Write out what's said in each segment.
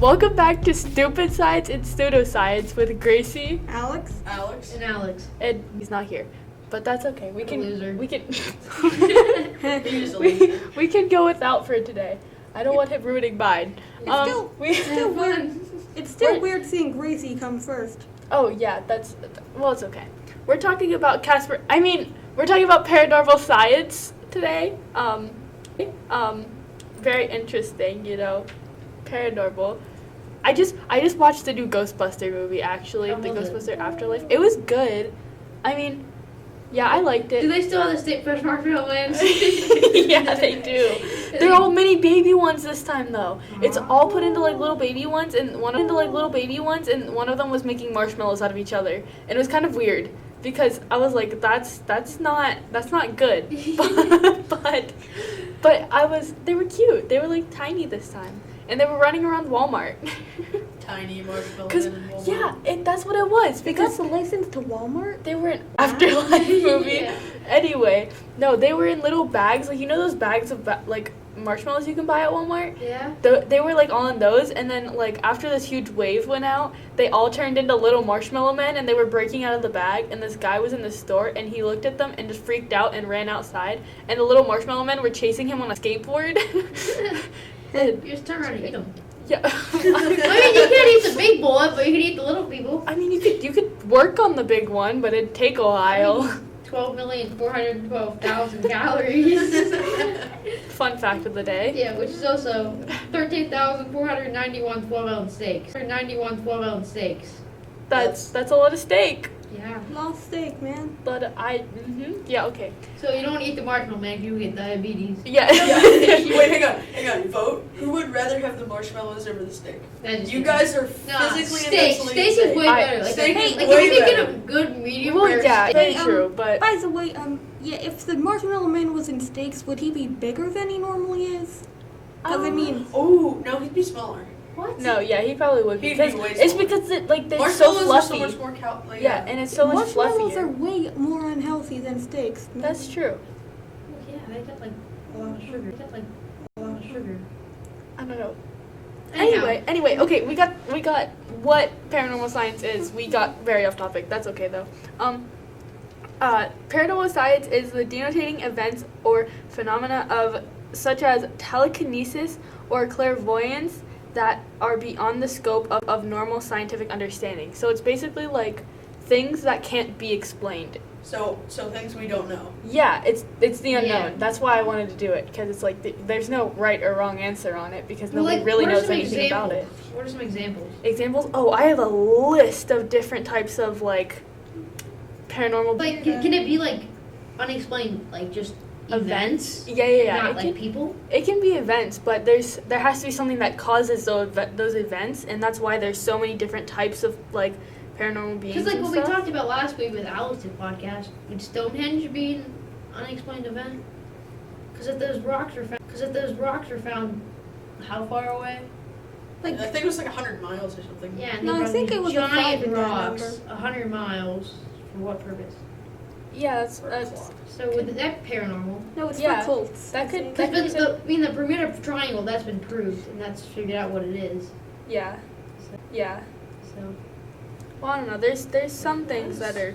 Welcome back to Stupid Science and Pseudoscience with Gracie. Alex. And he's not here. But that's okay. We can we can go without for today. I don't want him ruining mine. It's still weird seeing Gracie come first. Oh yeah, it's okay. We're talking about we're talking about paranormal science today. Very interesting, paranormal. I just watched the new Ghostbuster movie, actually, the Ghostbuster Afterlife. It was good. Yeah, I liked it. Do they still have the state fresh marshmallow lands? Yeah, they do. They're all mini baby ones this time, though. It's all put into little baby ones, and one of them was making marshmallows out of each other, and it was kind of weird because I was like, that's not good. But they were cute. They were tiny this time, and they were running around Walmart. Tiny marshmallows in Walmart. Yeah, that's what it was. Because the license to Walmart? They were in Afterlife movie. Yeah. Anyway, no, they were in little bags. Those bags of marshmallows you can buy at Walmart? Yeah. They were all in those, and then after this huge wave went out, they all turned into little marshmallow men, and they were breaking out of the bag, and this guy was in the store, and he looked at them and just freaked out and ran outside, and the little marshmallow men were chasing him on a skateboard. You just turn around and eat them. Yeah. You can't eat the big boy, but you can eat the little people. You could work on the big one, but it'd take a while. 12,412,000 calories. Fun fact of the day. Yeah, which is also 13,491 12-ounce steaks. 12-ounce steaks. That's a lot of steak. Yeah. Lost steak, man. But yeah, okay. So you don't want to eat the marshmallow man, you get diabetes. Yeah. Wait, hang on. Vote. Who would rather have the marshmallows over the steak? You guys are physically and mentally steak is way better. Steak is if way you better. get a good medium Well, rare yeah, steak. very true, but... By the way, if the Marshmallow Man was in steaks, would he be bigger than he normally is? Because, Oh, no, he'd be smaller. What? No, yeah, he probably would. He'd Because be way it's smaller. because they're so Marshmallows fluffy. are so much more Yeah, and it's so much marshmallows fluffier. are way more unhealthy than steaks. That's true. Yeah, they got a lot of sugar. I don't know. Anyway, okay, we got what paranormal science is. We got very off topic. That's okay though. Paranormal science is the denotating events or phenomena of such as telekinesis or clairvoyance that are beyond the scope of normal scientific understanding. So it's basically things that can't be explained. So things we don't know. Yeah, it's the unknown. Yeah. That's why I wanted to do it, because it's there's no right or wrong answer on it, because nobody really knows anything about it. What are some examples? Examples? Oh, I have a list of different types of paranormal. Can it be unexplained, just events? Yeah. Not people? It can be events, but there has to be something that causes those events, and that's why there's so many different types of paranormal beings. Because what we talked about last week with Alex's podcast, would Stonehenge be an unexplained event? Because if those rocks are found, how far away? I think it was 100 miles or something. Yeah. And No, I think it was giant a rocks, 100 miles. For what purpose? Yeah, that's So would that paranormal? No, it's Yeah. for cults. that could The Bermuda Triangle, that's been proved, and that's figured out what it is. yeah. So. Well, I don't know. There's some things that are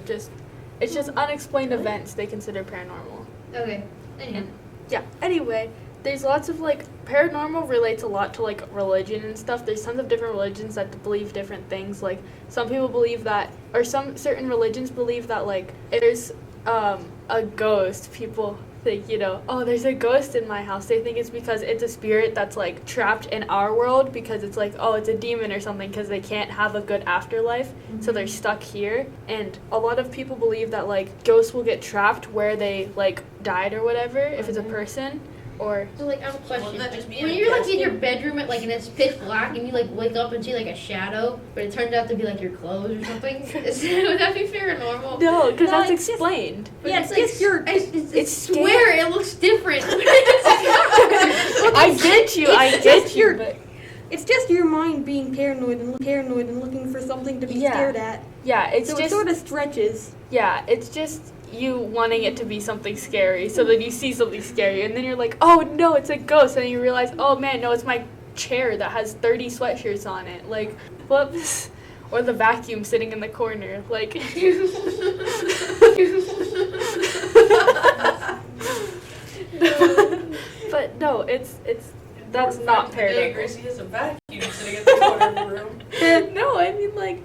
it's just unexplained events they consider paranormal. Okay. Anyhow. Yeah. Anyway, there's lots of paranormal relates a lot to religion and stuff. There's tons of different religions that believe different things. Some people believe that, or some certain religions believe that if there's a ghost, people think, oh, there's a ghost in my house. They think it's because it's a spirit that's trapped in our world, because it's oh, it's a demon or something, because they can't have a good afterlife, so they're stuck here. And a lot of people believe that ghosts will get trapped where they died or whatever, if it's a person. Or So I have a question. Wouldn't that just be When a you're gas in your station? bedroom and it's pitch black and you wake up and see a shadow, but it turns out to be your clothes or something, would that be paranormal? no, because No, that's it's just- explained. But Yeah, it's just your- it's scary. square. It looks different. I get you. But It's just your mind being paranoid and looking for something to be Yeah. scared at. yeah, it's So just it sort of stretches. yeah, it's just you wanting it to be something scary. So then you see something scary, and then you're oh no, it's a ghost, and then you realize, oh man, no, it's my chair that has 30 sweatshirts on it. Like, whoops. Or the vacuum sitting in the corner. Like, but no, that's not Today, paranormal. Gracie has a vacuum sitting in the corner of the room. No, I mean like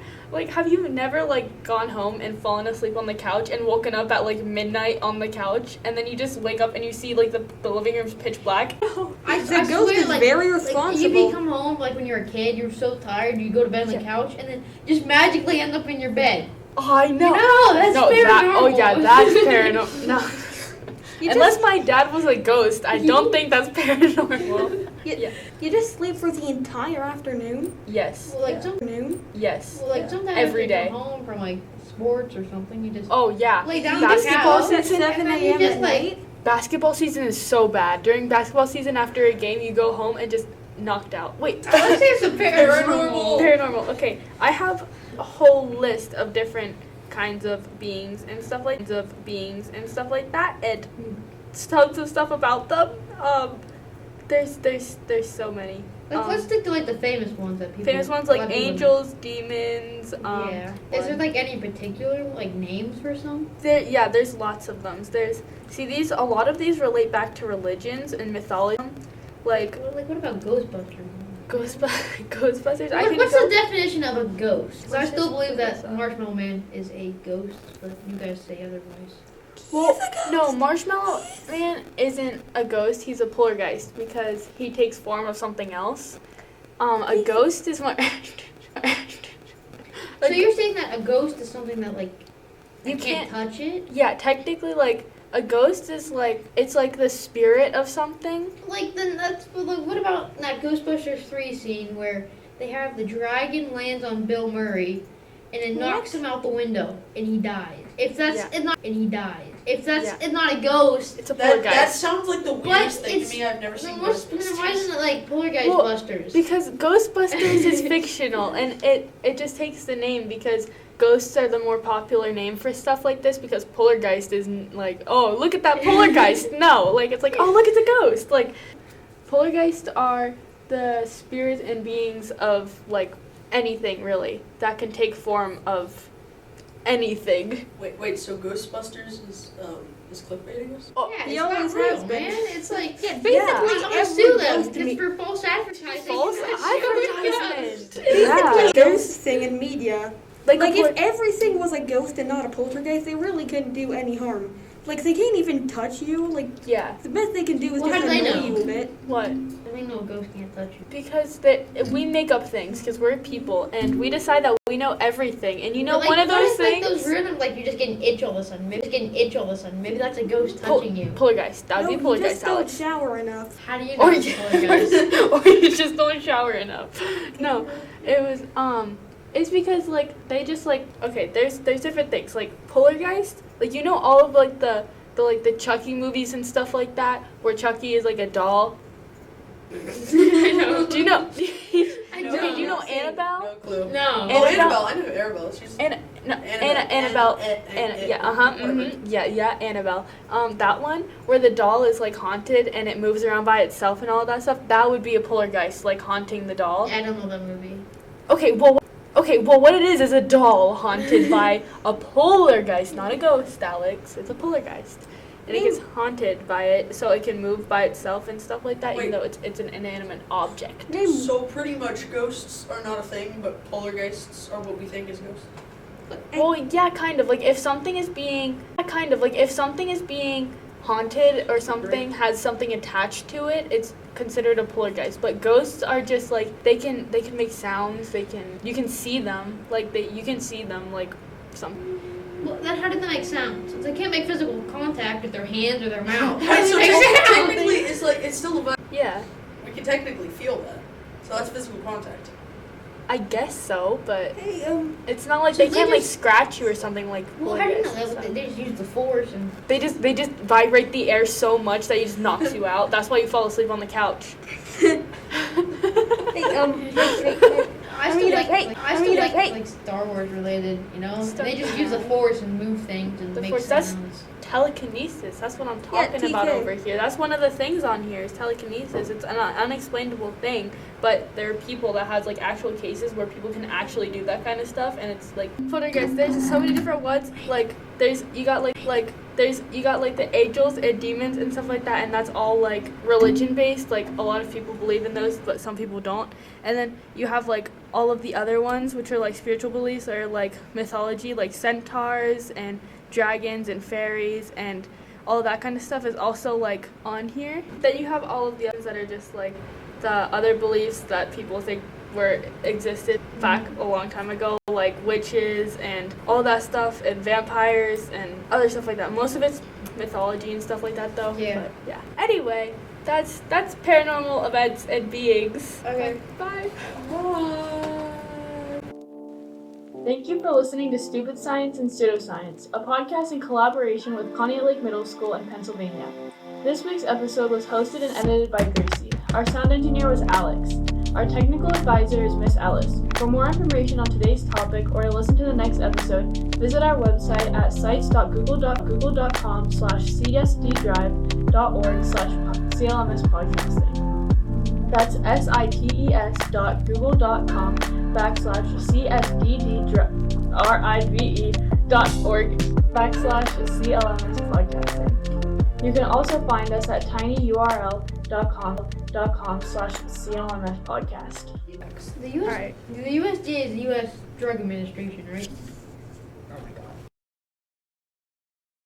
have you never like gone home and fallen asleep on the couch and woken up at like midnight on the couch and then you just wake up and you see like the living room's pitch black? I ghost is very responsible. You come home like when you're a kid, you're so tired, you go to bed on the couch, and then just magically end up in your bed. Oh, I know. No, that's paranormal. That's paranormal. No. Unless my dad was a ghost, I don't think that's paranormal. You just sleep for the entire afternoon. Yes. Well, like Yes. sometimes Every you day. come home from like sports or something, you just Oh yeah. lay down Basketball on the couch, at 7 and then you a.m. just at like night. Basketball season is so bad. During basketball season, after a game, you go home and just knocked out. Wait. let's say it's a paranormal. Paranormal. Okay, I have a whole list of different kinds of beings and stuff like that, and tons of stuff about them. There's so many. Like, let's stick to like the famous ones that people. Famous ones a lot like of people angels, demons. know. Yeah. Is there like any particular like names for some? There's lots of them. A lot of these relate back to religions and mythology. Like What about Ghostbusters? Ghostbusters. What's the definition of a ghost? 'Cause I still believe that Marshmallow Man is a ghost, but you guys say otherwise. Well, no, Marshmallow Man isn't a ghost. He's a poltergeist because he takes form of something else. A ghost is more. So you're saying that a ghost is something that like You you can't touch it? Yeah, technically, like a ghost is like it's like the spirit of something. Like then that's like, what about that Ghostbusters 3 scene where they have the dragon lands on Bill Murray and it knocks him out the window and he dies. If that's it's not it's not a ghost. It's a That poltergeist. sounds like the weirdest thing to me. I've never seen Then why Ghostbusters. isn't it like Poltergeist Well, Busters? Because Ghostbusters is fictional, and it just takes the name because ghosts are the more popular name for stuff like this because poltergeist isn't like, oh, look at that poltergeist. No, like it's like, oh, look, it's a ghost. Like poltergeists are the spirits and beings of like anything really that can take form of anything. Wait. So Ghostbusters is clickbaiting us? Oh, Yeah, He it's always not real, has been. man. It's like basically I'm gonna every sue them ghost to just me- for false advertising. false advertisement. Basically, Yeah. ghost thing in media. Like If everything was a ghost and not a poltergeist, they really couldn't do any harm. Like, they can't even touch you. Like, yeah. the best they can do is Well, how just do they annoy know? you a bit. What? I mean, no ghost can't touch you. Because we make up things because we're people and we decide that we know everything. And you know But, like, one of what those if, things. Like those random, like you just get an itch all of a sudden. Maybe that's a ghost touching you. Poltergeist. That would be You poltergeist, just don't Alex. shower enough. How do you know Or it's a poltergeist? or you just don't shower enough. No, it was it's because like they just like okay. There's different things like poltergeist. Like you know all of like the Chucky movies and stuff like that where Chucky is like a doll. Do you know? Do you know Annabelle? No clue. No. Oh, Annabelle. Annabelle. I know who Annabelle is. She's Annabelle. Annabelle. That one where the doll is like haunted and it moves around by itself and all that stuff. That would be a poltergeist, like haunting the doll. I don't know that movie. Okay, well, what it is a doll haunted by a poltergeist, not a ghost, Alex. It's a poltergeist. And it gets haunted by it, so it can move by itself and stuff like that, even though it's an inanimate object. So pretty much ghosts are not a thing, but poltergeists are what we think is ghosts. Well, yeah, kind of. Like if something is being haunted or something has something attached to it, it's considered a poltergeist. But ghosts are just like they can make sounds. You can see them like some. Well, how did that make sounds? They can't make physical contact with their hands or their mouth. Wait, so They make sounds. technically, it's still a vibe. Yeah, We can technically feel that. So that's physical contact. I guess so, but Hey, it's not like So they they can't like just- scratch you or something like. Well, how do you know poltergeists that? and They just use the force and. They just vibrate the air so much that it just knocks you out. That's why you fall asleep on the couch. hey, like Star Wars related, you know? They just use the Force and move things and make sounds. Telekinesis. That's what I'm talking about over here. That's one of the things on here is telekinesis. It's an unexplainable thing, but there are people that has like actual cases where people can actually do that kind of stuff, and it's like Poltergeist. There's so many different ones. Like you got the angels and demons and stuff like that, and that's all like religion based. Like a lot of people believe in those, but some people don't. And then you have like all of the other ones, which are like spiritual beliefs or like mythology, like centaurs and dragons and fairies and all of that kind of stuff is also like on here. Then you have all of the others that are just like the other beliefs that people think existed back a long time ago, like witches and all that stuff and vampires and other stuff like that. Most of it's mythology and stuff like that though. Yeah. But, yeah. Anyway, that's paranormal events and beings. Okay. Bye. Thank you for listening to Stupid Science and Pseudoscience, a podcast in collaboration with Pontiac Lake Middle School in Pennsylvania. This week's episode was hosted and edited by Gracie. Our sound engineer was Alex. Our technical advisor is Miss Ellis. For more information on today's topic or to listen to the next episode, visit our website at sites.google.com/cdsddrive.org/CLMS podcasting. That's sites.google.com/cdsddrive.org/CLMS podcasting. You can also find us at tinyurl.com/CLMS podcast. The USDA is the U.S. Drug Administration, right?